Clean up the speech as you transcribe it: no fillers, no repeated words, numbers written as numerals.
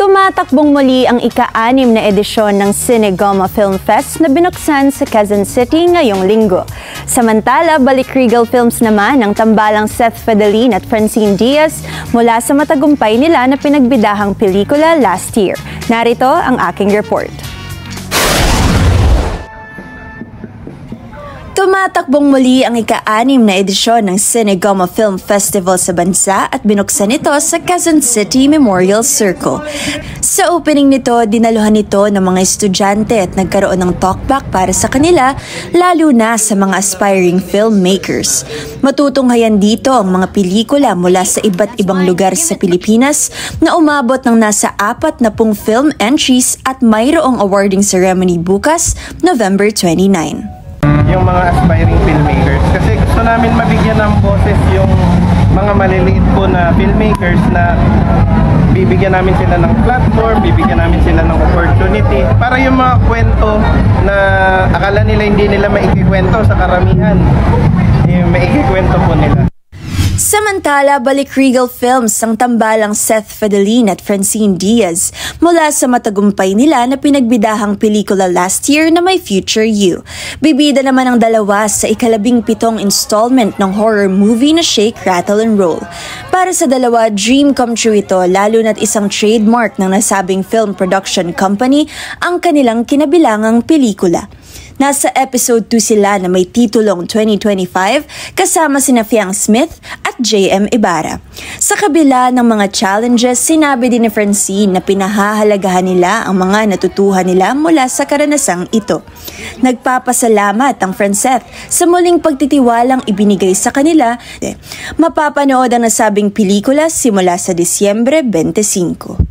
Tumatakbong muli ang ika-6 na edisyon ng Cinegoma Film Fest na binuksan sa Quezon City ngayong linggo. Samantala, balik Regal Films naman ang tambalang Seth Fedelin at Francine Diaz mula sa matagumpay nila na pinagbidahang pelikula last year. Narito ang aking report. Tumatakbong muli ang ika-6 na edisyon ng Cinegoma Film Festival sa bansa at binuksan ito sa Quezon City Memorial Circle. Sa opening nito, dinaluhan ito ng mga estudyante at nagkaroon ng talkback para sa kanila, lalo na sa mga aspiring filmmakers. Matutunghayan dito ang mga pelikula mula sa iba't ibang lugar sa Pilipinas na umabot ng nasa 40 film entries at mayroong awarding ceremony bukas, November 29. Yung mga aspiring filmmakers kasi gusto namin mabigyan ng boses yung mga maliliit po na filmmakers na bibigyan namin sila ng platform, bibigyan namin sila ng opportunity para yung mga kwento na akala nila hindi nila maikikwento sa karamihan, maikikwento po nila. Samantala, balik Regal Films ang tambalang Seth Fedelin at Francine Diaz mula sa matagumpay nila na pinagbidahang pelikula last year na My Future You. Bibida naman ang dalawa sa ika-17 installment ng horror movie na Shake, Rattle and Roll. Para sa dalawa, dream come true ito lalo na't isang trademark ng nasabing film production company ang kanilang kinabilangang pelikula. Nasa episode 2 sila na may titulong 2025 kasama sina Fiang Smith at JM Ibarra. Sa kabila ng mga challenges, sinabi din ni Francine na pinahahalagahan nila ang mga natutuhan nila mula sa karanasang ito. Nagpapasalamat ang Franceth sa muling pagtitiwalang ibinigay sa kanila. Mapapanood ang nasabing pelikula simula sa Disyembre 25.